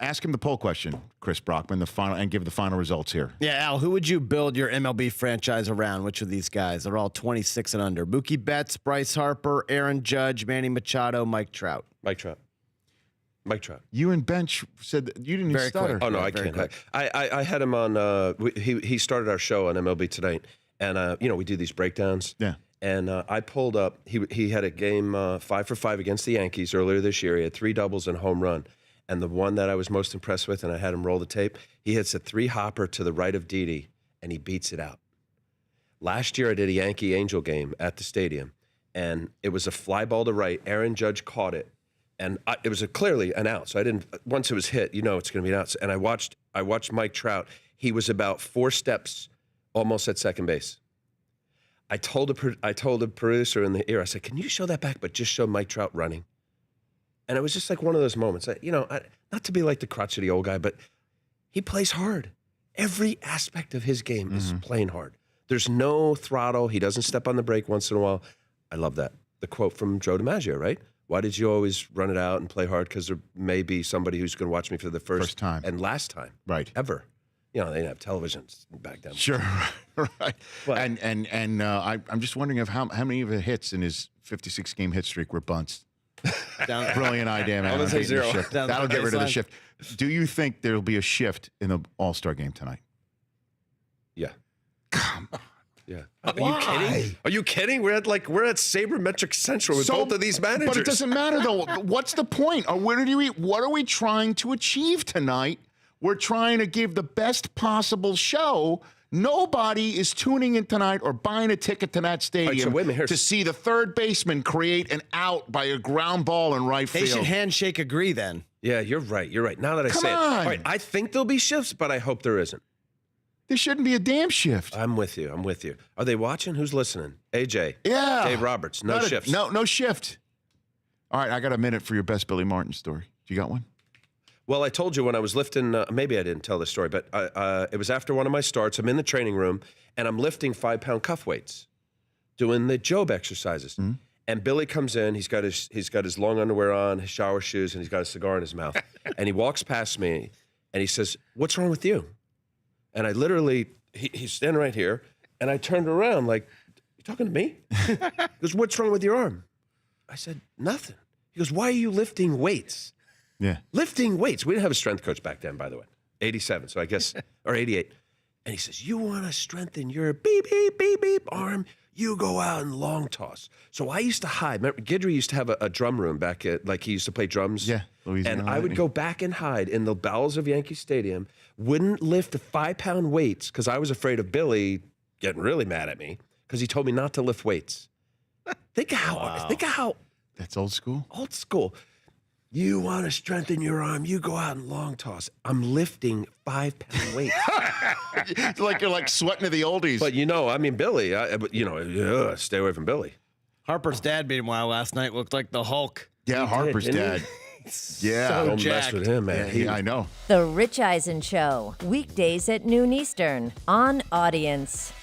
Ask him the poll question, Chris Brockman, and give the final results here. Yeah, Al, who would you build your MLB franchise around? Which of these guys? They're all 26 and under. Mookie Betts, Bryce Harper, Aaron Judge, Manny Machado, Mike Trout. Mike Trout. You and Bench said that you didn't even stutter. Oh, no, I can't. I had him on, he started our show on MLB Tonight, and, we do these breakdowns. Yeah. And I pulled up, he had a game 5 for 5 against the Yankees earlier this year. He had 3 doubles and a home run. And the one that I was most impressed with, and I had him roll the tape, he hits a 3-hopper to the right of Didi, and he beats it out. Last year, I did a Yankee-Angel game at the stadium, and it was a fly ball to right. Aaron Judge caught it, and it was clearly an out. So I didn't. Once it was hit, it's going to be an out. And I watched Mike Trout. He was about 4 steps, almost at second base. I told the producer in the ear, I said, "Can you show that back, but just show Mike Trout running?" And it was just like one of those moments. Not to be like the crotchety old guy, but he plays hard. Every aspect of his game is playing hard. There's no throttle. He doesn't step on the brake once in a while. I love that. The quote from Joe DiMaggio, right? Why did you always run it out and play hard? Because there may be somebody who's going to watch me for the first time and last time, right? Ever. They didn't have televisions back then. Sure, right. But, I'm just wondering how many of the hits in his 56-game hit streak were bunts. Brilliant idea, man. I'm going to say 0. That'll get rid of the shift. Do you think there'll be a shift in the All-Star game tonight? Yeah. Come on. Yeah. Are you kidding? Are you kidding? We're at sabermetric central with both of these managers. But it doesn't matter though. What's the point? Or what are we trying to achieve tonight? We're trying to give the best possible show. Nobody is tuning in tonight or buying a ticket to that stadium to see the third baseman create an out by a ground ball in right field. They should handshake agree then. Yeah, you're right. You're right. Now that I say it. All right, I think there'll be shifts, but I hope there isn't. There shouldn't be a damn shift. I'm with you. Are they watching? Who's listening? AJ. Yeah. Dave Roberts. No shifts. No shift. All right, I got a minute for your best Billy Martin story. You got one? Well, I told you when I was lifting, maybe I didn't tell this story, but it was after one of my starts. I'm in the training room, and I'm lifting 5-pound cuff weights, doing the Job exercises. Mm-hmm. And Billy comes in. He's got his long underwear on, his shower shoes, and he's got a cigar in his mouth. And he walks past me, and he says, "What's wrong with you?" And I literally, he's standing right here, and I turned around like, "You talking to me?" He goes, "What's wrong with your arm?" I said, "Nothing." He goes, "Why are you lifting weights?" Yeah. Lifting weights. We didn't have a strength coach back then, by the way. 87, so I guess, or 88. And he says, "You want to strengthen your beep, beep, beep, beep arm, you go out and long toss." So I used to hide. Remember, Guidry used to have a drum room back at, he used to play drums. Yeah. Louisiana and I would go back and hide in the bowels of Yankee Stadium, wouldn't lift the 5-pound weights because I was afraid of Billy getting really mad at me because he told me not to lift weights. Think of how. That's old school? Old school. You want to strengthen your arm, you go out and long toss. I'm lifting 5-pound weights. You're like sweating to the oldies. But Billy, stay away from Billy. Harper's dad, meanwhile, last night looked like the Hulk. Yeah, Harper's dad. Yeah. Don't mess with him, man. Yeah, I know. The Rich Eisen Show, weekdays at noon Eastern on Audience.